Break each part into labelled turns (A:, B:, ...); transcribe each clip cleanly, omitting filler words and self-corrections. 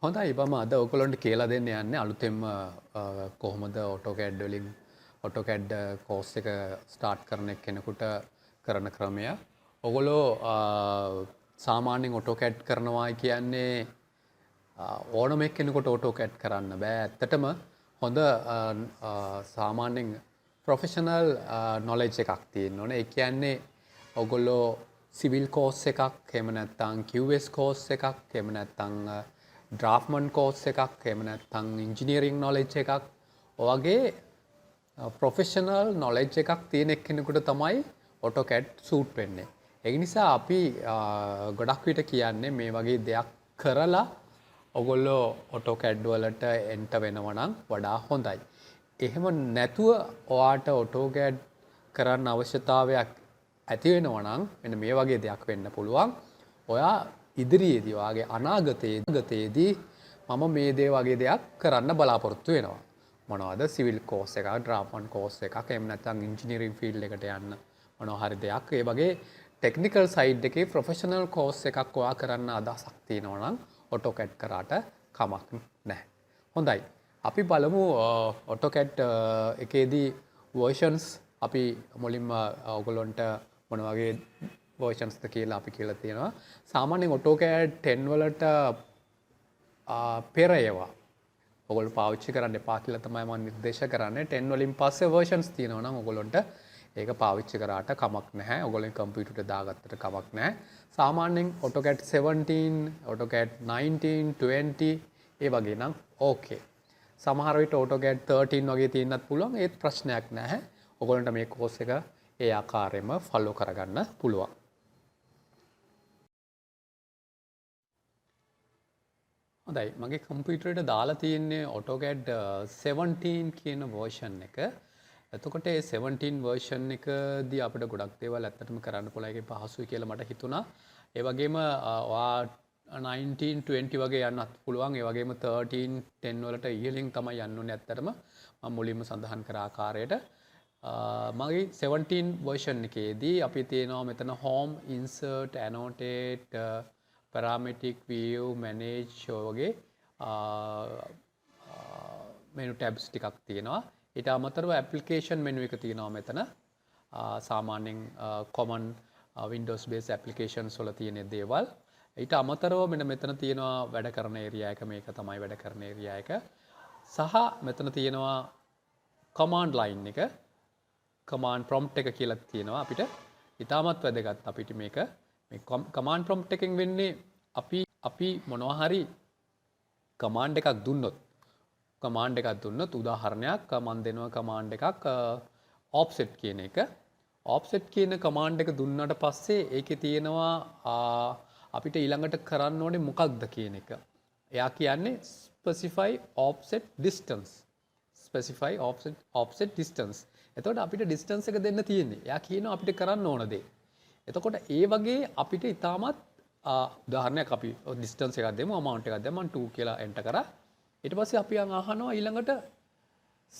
A: හොඳයි මම අද ඔයගොල්ලන්ට කියලා දෙන්න යන්නේ අලුතෙන්ම කොහොමද AutoCAD වලින් AutoCAD කෝස් එක ස්ටාර්ට් කරන කෙනෙකුට කරන ක්‍රමය. ඔයගොල්ලෝ සාමාන්‍යයෙන් AutoCAD කරනවා කියන්නේ ඕනම එක්කෙනෙකුට AutoCAD කරන්න බෑ. ඇත්තටම හොඳ සාමාන්‍යයෙන් ප්‍රොෆෙෂනල් knowledge එකක් තියෙන්න ඕනේ. ඒ කියන්නේ ඔයගොල්ලෝ සිවිල් කෝස් එකක්, එහෙම නැත්නම් QS කෝස් එකක්, එහෙම නැත්නම් ඩ්‍රාෆ්ට්මන් කෝස් එකක්, එහෙම නැත්නම් ඉන්ජිනියරින් knowledge එකක්, ඔයගේ ප්‍රොෆෙෂනල් knowledge එකක් තියෙන එක්කෙනෙකුට තමයි AutoCAD සූට් වෙන්නේ. ඒ නිසා අපි ගොඩක් විට කියන්නේ මේ වගේ දෙයක් කරලා ඔයගොල්ලෝ AutoCAD වලට එන්ටර් වෙනවා නම් වඩා හොඳයි. එහෙම නැතුව ඔයාට AutoCAD කරන්න අවශ්‍යතාවයක් ඇති වෙනවා නම් මෙන්න මේ වගේ දෙයක් වෙන්න පුළුවන්. ඔයා ඉදිරියේදී ඔයාගේ අනාගතයේදී මම මේ දේ වගේ දෙයක් කරන්න බලාපොරොත්තු වෙනවා. මොනවද? සිවිල් කෝස් එකක්, ඩ්‍රාෆ්ට්මන් කෝස් එකක්, එහෙම නැත්නම් ඉන්ජිනියරින් ෆීල්ඩ් එකට යන්න මොනවා හරි දෙයක්. ඒ වගේ ටෙක්නිකල් සයිඩ් එකේ ප්‍රොෆෙෂනල් කෝස් එකක් ඔයා කරන්න අදහසක් තියෙනවා නම් AutoCAD කරාට කමක් නැහැ. හොඳයි. අපි බලමු AutoCAD එකේදී versions අපි මුලින්ම ඔයගොල්ලන්ට මොන වගේ versions ද කියලා අපි කියලා තියෙනවා. සාමාන්‍යයෙන් AutoCAD 10 වලට පෙර ඒවා ඔයගොල්ලෝ පාවිච්චි කරන්න එපා කියලා තමයි මම නිර්දේශ කරන්නේ. 10 වලින් පස්සේ versions තියෙනවා නම් ඔයගොල්ලන්ට ඒක පාවිච්චි කරාට කමක් නැහැ. ඔයගොල්ලෝ කම්පියුටරේට දාගත්තට කමක් නැහැ. සාමාන්‍යයෙන් AutoCAD 17, AutoCAD 19, 20 ඒ වගේ නම් ඕකේ. සමහර විට AutoCAD 13 වගේ තියෙන්නත් පුළුවන්. ඒත් ප්‍රශ්නයක් නැහැ. ඔයගොල්ලන්ට මේ කෝස් එක ඒ ආකාරයෙන්ම ෆලෝ කරගන්න පුළුවන්. හොඳයි මගේ කම්පියුටරේට දාලා තියෙන්නේ AutoCAD 17 කියන version එක. එතකොට ඒ 17 version එකදී අපිට ගොඩක් දේවල් ඇත්තටම කරන්න පුළුවන්. ඒකේ පහසුයි කියලා මට හිතුණා. ඒ වගේම ඔයා 19 20 වගේ යන්නත් පුළුවන්. ඒ වගේම 13 10 වලට ඉහළින් තමයි යන්න ඕනේ ඇත්තටම. මම මුලින්ම සඳහන් කර ආකාරයට මගේ 17 version එකේදී අපි තියෙනවා මෙතන home, insert, annotate, parametric view, manage වගේ menu tabs ටිකක් තියෙනවා. ඊට අමතරව application menu එක තියෙනවා මෙතන. සාමාන්‍යයෙන් common Windows based applications වල තියෙන දේවල්. ඊට අමතරව මෙතන තියෙනවා වැඩ කරන area එක. මේක තමයි වැඩ කරන area එක. සහ මෙතන තියෙනවා command line එක. command prompt එක කියලා තියෙනවා අපිට. ඉතාමත් වැදගත් අපිට මේක. මේ command prompt එකෙන් වෙන්නේ අපි මොනවා හරි command එකක් දුන්නොත් උදාහරණයක් මම දෙනවා command එකක් offset කියන එක. offset කියන command එක දුන්නාට පස්සේ ඒකේ තියෙනවා අපිට ඊළඟට කරන්න ඕනේ මොකක්ද කියන එක. එයා කියන්නේ specify offset distance. එතකොට අපිට distance එක දෙන්න තියෙන්නේ. එයා කියනවා අපිට කරන්න ඕන දේ. එතකොට ඒ වගේ අපිට ඉතාමත් උදාහරණයක් අපි distance එකක් දෙමු, amount එකක් දෙමු. මම 2 කියලා enter කරා. ඊට පස්සේ අපි අහනවා ඊළඟට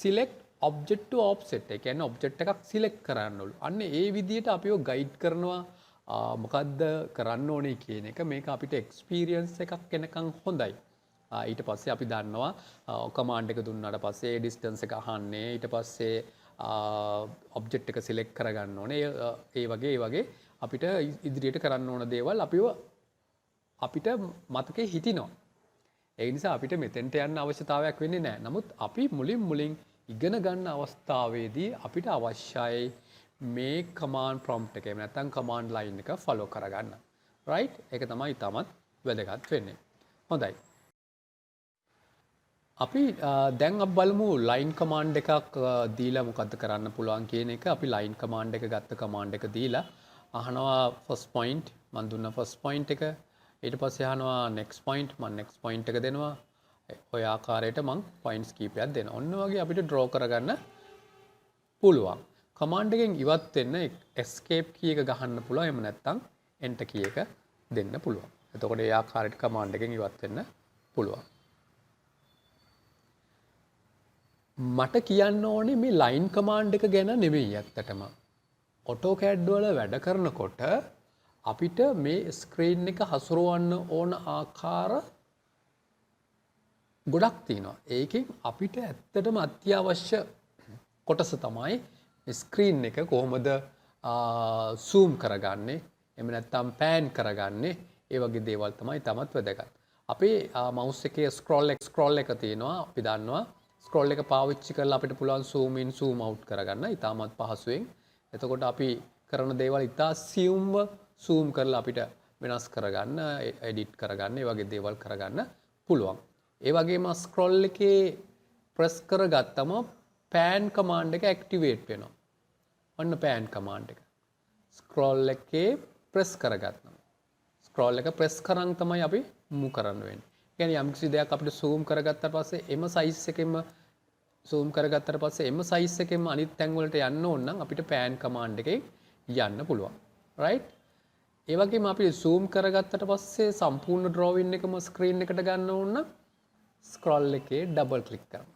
A: select object to offset. ඒ කියන්නේ object එකක් select කරන්න ඕලු. අන්න ඒ විදිහට අපිව guide කරනවා මොකද්ද කරන්න ඕනේ කියන එක. මේක අපිට experience එකක් එනකන් හොඳයි. ඊට පස්සේ අපි දන්නවා command එක දුන්නාට පස්සේ ඒ distance එක අහන්නේ. ඊට පස්සේ object එක select කරගන්න ඕනේ. ඒ වගේ අපිට ඉදිරියට කරන්න ඕන දේවල් අපිට මතකේ හිටිනවා. ඒ නිසා අපිට මෙතෙන්ට යන්න අවශ්‍යතාවයක් වෙන්නේ නැහැ. නමුත් අපි මුලින් ඉගෙන ගන්න අවස්ථාවේදී අපිට අවශ්‍යයි මේ command prompt එක එහෙම නැත්නම් command line එක follow කරගන්න. right? ඒක තමයි ඊටමත් වැදගත් වෙන්නේ. හොඳයි. අපි දැන් අපි බලමු line command එකක් දීලා මොකද්ද කරන්න පුළුවන් කියන එක. අපි line command එක ගත්ත command එක දීලා අහනවා first point මම දුන්නා first point එක. ඊට පස්සේ අහනවා next point මම next point එක දෙනවා. ඔය ආකාරයට මම points කීපයක් දෙනවා. ඔන්න වගේ අපිට draw කරගන්න පුළුවන්. command එකෙන් ඉවත් වෙන්න escape key එක ගහන්න පුළුවන්. එහෙම නැත්නම් enter key එක දෙන්න පුළුවන්. එතකොට ඒ ආකාරයට command එකෙන් ඉවත් වෙන්න පුළුවන්. මට කියන්න ඕනේ මේ line command එක ගැන නෙමෙයි ඇත්තටම. AutoCAD වල වැඩ කරනකොට අපිට මේ ස්ක්‍රීන් එක හසුරවන්න ඕන ආකාර ගොඩක් තියෙනවා. ඒකෙන් අපිට ඇත්තටම අත්‍යවශ්‍ය කොටස තමයි ස්ක්‍රීන් එක කොහොමද zoom කරගන්නේ, එහෙම නැත්නම් pan කරගන්නේ. ඒ වගේ දේවල් තමයි තමත් වැදගත්. අපේ mouse එකේ scroll එක තියෙනවා. අපි දන්නවා scroll එක පාවිච්චි කරලා අපිට පුළුවන් zoom in zoom out කරගන්න ඉතාමත් පහසුවෙන්. එතකොට අපි කරන දේවල් ඉතා සියුම්ව zoom කරලා අපිට වෙනස් කරගන්න, edit කරගන්න, ඒ වගේ දේවල් කරගන්න පුළුවන්. ඒ වගේම scroll එකේ press කරගත්තම pan command එක activate වෙනවා. ඔන්න pan command එක. scroll එකේ press කරගත්තා. scroll එක press කරන් තමයි අපි move කරන්න වෙන්නේ. ඒ කියන්නේ යම් කිසි දෙයක් අපිට zoom කරගත්තාට පස්සේ එම size එකෙම zoom කරගත්තාට පස්සේ එම size එකෙම අනිත් තැන් වලට යන්න ඕන නම් අපිට pan command එකේ යන්න පුළුවන්. right? ඒ වගේම අපි zoom කරගත්තට පස්සේ සම්පූර්ණ drawing එකම screen එකට ගන්න ඕන නම් scroll එකේ double click කරන්න.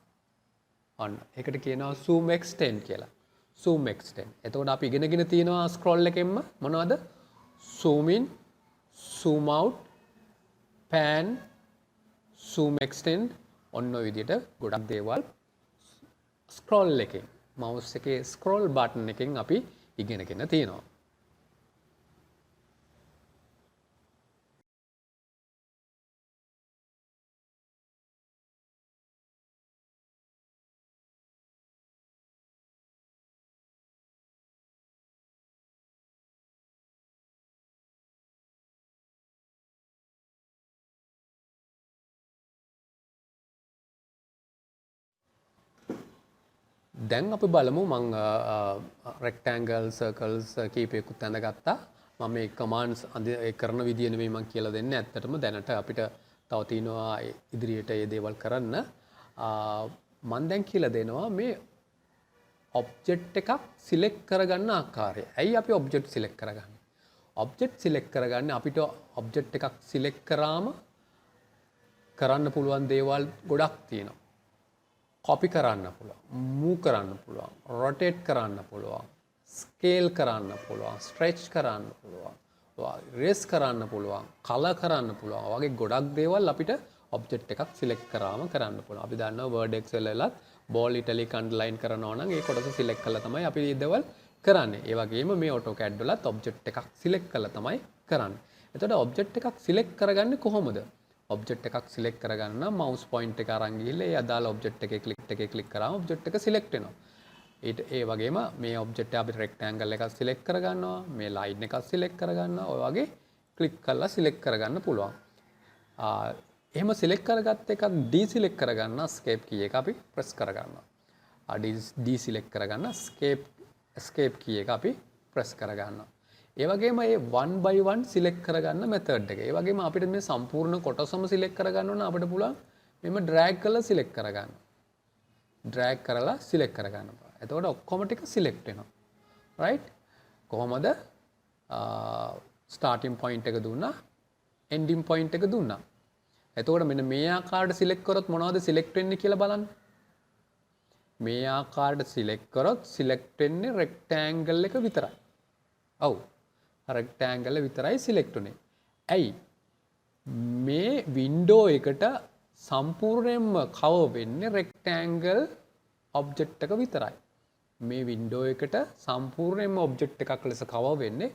A: ඔන්න ඒකට කියනවා zoom extend කියලා. zoom extend. එතකොට අපි ඉගෙනගෙන තියෙනවා scroll එකෙන්ම මොනවද? zoom in, zoom out, pan, zoom extend ඔන්න ඔය විදිහට ගොඩක් දේවල් scroll එකෙන් mouse එකේ scroll button එකෙන් අපි ඉගෙනගෙන තියෙනවා. දැන් අපි බලමු මම rectangle circles කීපයකුත් ඇඳගත්තා. මම මේ commands කරන විදිය නෙමෙයි මම කියලා දෙන්නේ. ඇත්තටම දැනට අපිට තව තියෙනවා ඉදිරියට මේ දේවල් කරන්න. මම දැන් කියලා දෙනවා මේ object එකක් select කරගන්න ආකාරය. ඇයි අපි object select කරගන්නේ? object select කරගන්නේ අපිට object එකක් select කරාම කරන්න පුළුවන් දේවල් ගොඩක් තියෙනවා. copy කරන්න පුළුවන්, move කරන්න පුළුවන්, rotate කරන්න පුළුවන්, scale කරන්න පුළුවන්, stretch කරන්න පුළුවන්, erase කරන්න පුළුවන්, color කරන්න පුළුවන්. වගේ ගොඩක් දේවල් අපිට object එකක් select කරාම කරන්න පුළුවන්. අපි දන්නවා word excel වලත් bold italic underline කරනවා නම් ඒ කොටස select කරලා තමයි අපි මේ දේවල් කරන්නේ. ඒ වගේම මේ AutoCAD වලත් object එකක් select කරලා තමයි කරන්නේ. එතකොට object එකක් select කරගන්නේ කොහොමද? object එකක් select කරගන්න නම් mouse point එක අරන් ගිහිල්ලා ඒ අදාළ object එකේ click කරාම object එක select වෙනවා. ඒ වගේම මේ object එක අපිට rectangle එකක් select කරගන්නවා, මේ line එකක් select කරගන්නවා. ඔය වගේ click කරලා select කරගන්න පුළුවන්. එහෙම select කරගත්ත එකක් deselect කරගන්න escape key එක අපි press කරගන්නවා. deselect කරගන්න escape key එක අපි press කරගන්නවා. ඒ වගේම මේ one by one select කරගන්න method එක. ඒ වගේම අපිට මේ සම්පූර්ණ කොටසම select කරගන්න ඕන අපිට පුළුවන් මෙම drag කරලා select කරගන්න. drag කරලා select කරගන්න. එතකොට ඔක්කොම ටික select වෙනවා. right? කොහොමද? starting point එක දුන්නා, ending point එක දුන්නා. එතකොට මෙන්න මේ ආකාරයට select කරොත් මොනවද select වෙන්නේ කියලා බලන්න. මේ ආකාරයට select කරොත් select වෙන්නේ rectangle එක විතරයි. ඔව්. rectangle විතරයි select උනේ. ඇයි? මේ window එකට සම්පූර්ණයෙන්ම cover වෙන්නේ rectangle object එක විතරයි. මේ window එකට සම්පූර්ණයෙන්ම object එකක් ලෙස cover වෙන්නේ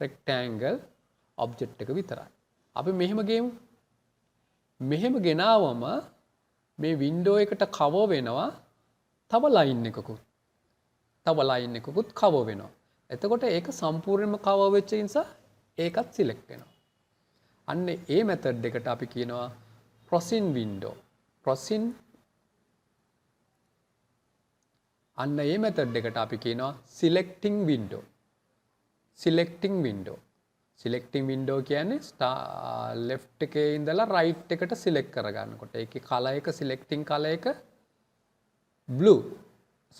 A: rectangle object එක විතරයි. අපි මෙහෙම ගේමු. මෙහෙම ගෙනාවම මේ window එකට cover වෙනවා තව line එකකුත්. තව line එකකුත් cover වෙනවා. එතකොට ඒක සම්පූර්ණයෙන්ම cover වෙච්ච නිසා ඒකත් select වෙනවා. අන්න ඒ method එකට අපි කියනවා crossing window. crossing අන්න ඒ method එකට අපි කියනවා selecting window. selecting window. selecting window කියන්නේ left එකේ ඉඳලා right එකට select කරගන්නකොට ඒකේ color එක selecting color එක blue.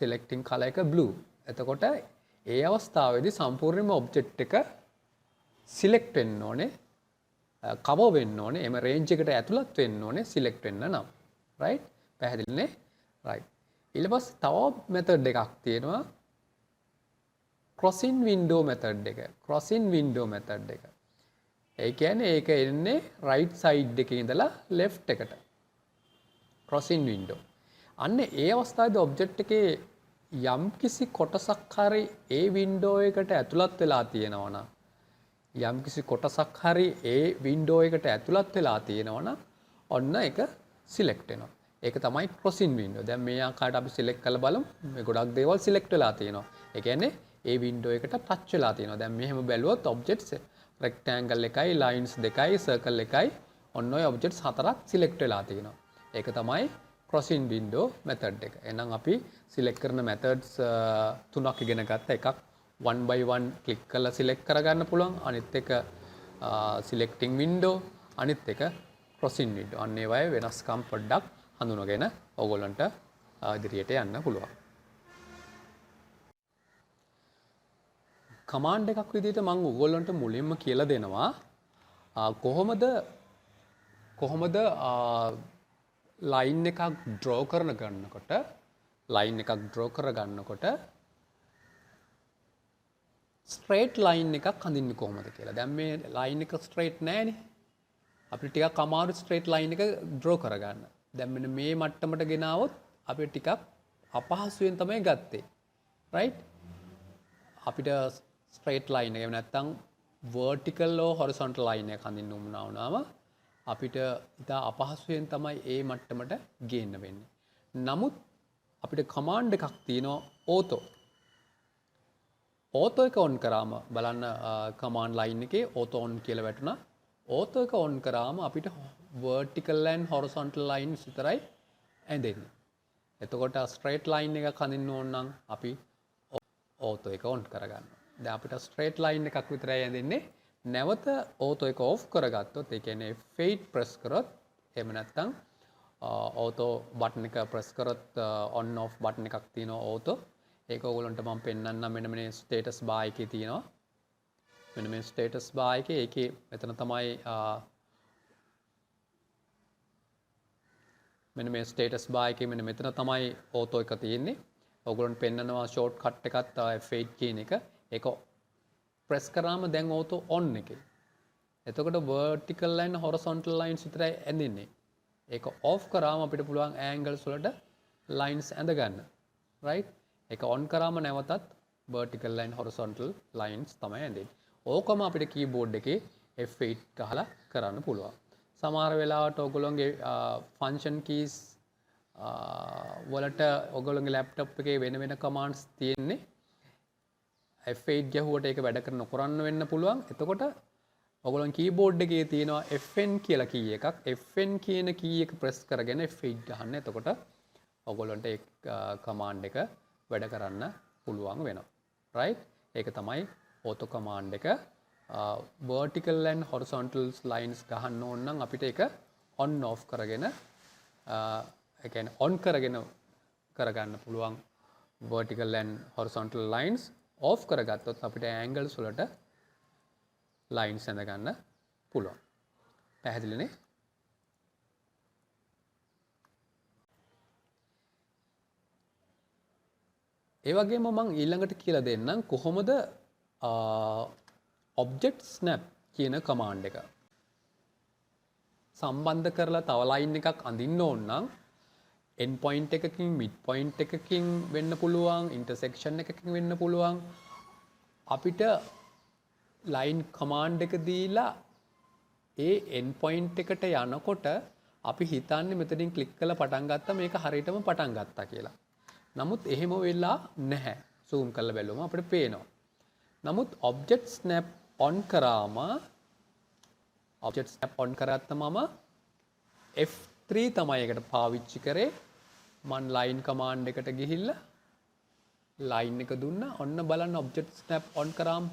A: selecting color එක blue. එතකොට ඒ අවස්ථාවේදී සම්පූර්ණයෙන්ම object එක select වෙන්න ඕනේ, cover වෙන්න ඕනේ, එම range එකට ඇතුළත් වෙන්න ඕනේ select වෙන්න නම්. right? පැහැදිලි නේ? right. ඊට පස්සේ තව method එකක් තියෙනවා crossing window method එක. crossing window method එක. ඒ කියන්නේ ඒක එන්නේ right side එකේ ඉඳලා left එකට. crossing window. අන්න ඒ අවස්ථාවේදී ඔබ්ජෙක්ට් එකේ යම් කිසි කොටසක් හරි ඒ වින්ඩෝ එකට ඇතුළත් වෙලා තියෙනවා නම් යම් කිසි කොටසක් හරි ඒ වින්ඩෝ එකට ඇතුළත් වෙලා තියෙනවා නම් ඔන්න ඒක සිලෙක්ට් වෙනවා. ඒක තමයි crossing window. දැන් මේ ආකාරයට අපි සිලෙක්ට් කරලා බලමු. මේ ගොඩක් දේවල් සිලෙක්ට් වෙලා තියෙනවා. ඒ කියන්නේ ඒ වින්ඩෝ එකට ටච් වෙලා තියෙනවා. දැන් මෙහෙම බැලුවොත් ඔබ්ජෙක්ට්ස් rectangle එකයි lines දෙකයි circle එකයි ඔන්න ඔය ඔබ්ජෙක්ට්ස් හතරක් සිලෙක්ට් වෙලා තියෙනවා. ඒක තමයි crossing window method එක. එහෙනම් අපි සිලෙක්ට් කරන methods තුනක් ඉගෙන ගත්තා. එකක් one by one click කරලා select කරගන්න පුළුවන්. අනිත් එක selecting window, අනිත් එක crossing window. අන්න ඒ වගේ වෙනස්කම් පොඩ්ඩක් හඳුනගෙන ඕගොල්ලන්ට ඉදිරියට යන්න පුළුවන්. කමාන්ඩ් එකක් විදිහට මම ඕගොල්ලන්ට මුලින්ම කියලා දෙනවා කොහොමද ලයින් එකක් draw කරගන්නකොට straight line එකක් හඳින්නේ කොහොමද කියලා. දැන් මේ line එක straight නෑනේ. අපිට ටිකක් අමාරු straight line එක draw කරගන්න. දැන් මෙන්න මේ මට්ටමට ගෙනාවොත් අපිට ටිකක් අපහසුයෙන් තමයි ගත්තේ. right? අපිට straight line එක නැත්තම් vertical or horizontal line එක හඳින්න උවමනා වුණාම අපිට ඉතා අපහසුයෙන් තමයි ඒ මට්ටමට ගේන්න වෙන්නේ. නමුත් අපිට command එකක් තියෙනවා auto. auto එක on කරාම බලන්න command line එකේ auto on කියලා වැටුණා. auto එක on කරාම අපිට vertical and horizontal lines විතරයි ඇඳෙන්නේ. එතකොට straight line එකක් හඳින්න ඕන නම් අපි auto එක on කරගන්නවා. දැන් අපිට straight line එකක් විතරයි ඇඳෙන්නේ. නැවත auto එක off කරගත්තොත් ඒ කියන්නේ F8 press කරොත් එහෙම නැත්නම් auto button එක press කරොත් on off button එකක් තියෙනවා auto. ඒක ඕගොල්ලන්ට මම පෙන්නන්නම්. මෙන්න මේ status bar එකේ තියෙනවා. මෙන්න මේ status bar එකේ ඒකේ මෙතන තමයි මෙන්න මේ status bar එකේ මෙන්න මෙතන තමයි auto එක තියෙන්නේ. ඔයගොල්ලන්ට පෙන්නනවා shortcut එකත් F8 කියන එක. ඒක press කරාම දැන් auto on එකේ. එතකොට vertical and horizontal lines විතරයි ඇඳෙන්නේ. ඒක off කරාම අපිට පුළුවන් angles වලට lines ඇඳ ගන්න. right? ඒක on කරාම නැවතත් vertical and horizontal lines තමයි ඇඳෙන්නේ. ඕකම අපිට keyboard එකේ F8 ගහලා කරන්න පුළුවන්. සමහර වෙලාවට ඔයගොල්ලෝගේ function keys වලට ඔයගොල්ලෝගේ laptop එකේ වෙන commands තියෙන්නේ. F8 ගැහුවට ඒක වැඩ කර නොකරන්න වෙන්න පුළුවන්. එතකොට ඔයගොල්ලන් keyboard එකේ තියෙනවා Fn කියලා key එකක්. Fn කියන key එක press කරගෙන F8 ගහන්න. එතකොට ඔයගොල්ලන්ට ඒ command එක වැඩ කරන්න පුළුවන් වෙනවා. right? ඒක තමයි auto command එක. vertical and horizontal lines ගහන්න ඕන නම් අපිට ඒක on off කරගෙන ඒ කියන්නේ on කරගන්න පුළුවන් vertical and horizontal lines. off කරගත්තොත් අපිට angles වලට lines ඇඳ ගන්න පුළුවන්. පැහැදිලිනේ? ඒ වගේම මම ඊළඟට කියලා දෙන්නම් කොහොමද object snap කියන command එක සම්බන්ධ කරලා තව line එකක් අඳින්න ඕන නම් end point එකකින් mid point එකකින් වෙන්න පුළුවන්, intersection එකකින් වෙන්න පුළුවන්. අපිට line command එක දීලා ඒ end point එකට යනකොට අපි හිතන්නේ මෙතනින් click කරලා පටන් ගත්තා මේක හරියටම පටන් ගත්තා කියලා. නමුත් එහෙම වෙලා නැහැ. zoom කරලා බැලුවම අපිට පේනවා. නමුත් object snap on කරාම කරාත්තම F3 තමයි එකට පාවිච්චි කරේ. මන් line command එකට ගිහිල්ලා line එක දුන්නා. ඔන්න බලන්න object snap on කරාම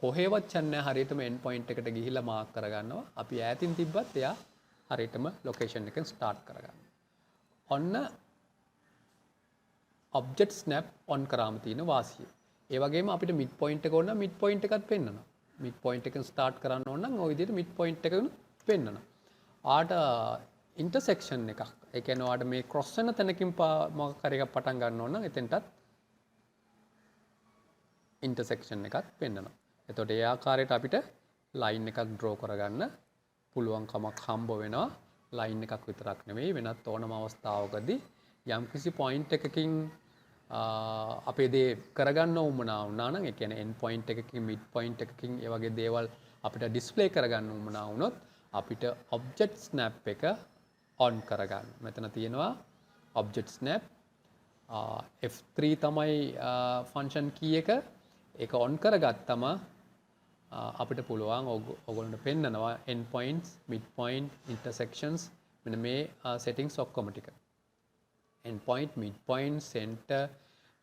A: කොහෙවත් යන්නේ හරියටම end point එකට ගිහිල්ලා mark කරගන්නවා. අපි ඈතින් තිබ්බත් එයා හරියටම location එකෙන් start කරගන්නවා. ඔන්න object snap on කරාම තියෙන වාසිය. ඒ වගේම අපිට mid point එක ඕන නම් mid point එකත් පෙන්නනවා. mid point එකෙන් start කරන්න ඕන නම් ওই විදිහට mid point එකෙන් පෙන්නනවා. ආට intersection එකක්. ඒ කියන්නේ ඔයාලට මේ cross වෙන තැනකින් මොකක් හරි එකක් පටන් ගන්න ඕන නම් එතෙන්ටත් intersection එකක් පෙන්නනවා. එතකොට ඒ ආකාරයට අපිට line එකක් draw කරගන්න පුළුවන්කමක් හම්බ වෙනවා ලයින් එකක් විතරක් නෙවෙයි වෙනත් ඕනම අවස්ථාවකදී යම්කිසි පොයින්ට් එකකින් අපේ දේ කරගන්න උවමනා වුණා නම් ඒ කියන්නේ end point එකකින් mid point එකකින් ඒ වගේ දේවල් අපිට ඩිස්ප්ලේ කරගන්න උවමනා වුණොත් අපිට object snap එක on කරගන්න. මෙතන තියෙනවා object snap F3 තමයි function key එක. ඒක on කරගත්තම අපිට පුළුවන් ඔයගොල්ලන්ට පෙන්නනවා end points, mid point, intersections මෙන්න මේ settings ඔක්කොම ටික. end point, mid point, center,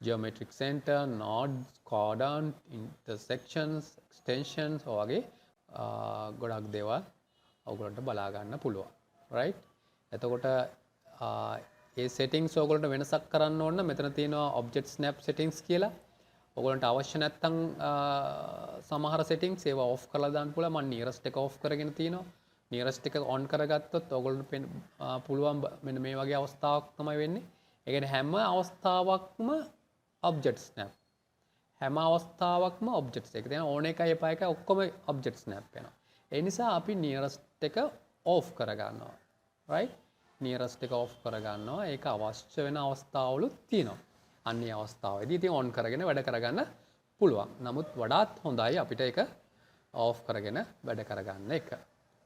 A: geometric center, nodes, quadrant, intersections, extensions වගේ ගොඩක් දේවල් ඔයගොල්ලන්ට බලා ගන්න පුළුවන්. right? එතකොට ඒ settings ඔයගොල්ලන්ට වෙනසක් කරන්න ඕන නම් මෙතන තියෙනවා object snap settings කියලා. ඔයගොල්ලන්ට අවශ්‍ය නැත්නම් සමහර settings ඒවා off කරලා දාන්න පුළුවන්. මම nearest එක off කරගෙන තියෙනවා. nearest එක on කරගත්තොත් ඔයගොල්ලන්ට පුළුවන් මෙන්න මේ වගේ අවස්ථාවක් තමයි වෙන්නේ. ඒ කියන්නේ හැම අවස්ථාවකම object snap. හැම අවස්ථාවකම objects එක. දැන් ඕන එකයි එපා එකයි ඔක්කොම object snap වෙනවා. ඒ නිසා අපි nearest එක off කරගන්නවා. right? nearest එක off කරගන්නවා. ඒක අවශ්‍ය වෙන අවස්ථාවලුත් තියෙනවා. අන්නේ අවස්ථාවේදී ඉතින් on කරගෙන වැඩ කරගන්න පුළුවන්. නමුත් වඩාත් හොඳයි අපිට ඒක off කරගෙන වැඩ කරගන්න එක.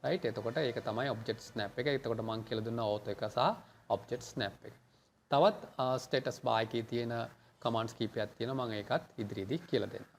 A: right? එතකොට ඒක තමයි object snap එක. එතකොට මම කියලා දුන්නා auto එක සහ object snap එක. තවත් status bar එකේ තියෙන commands කීපයක් තියෙනවා. මම ඒකත් ඉදිරියේදී කියලා දෙන්නම්.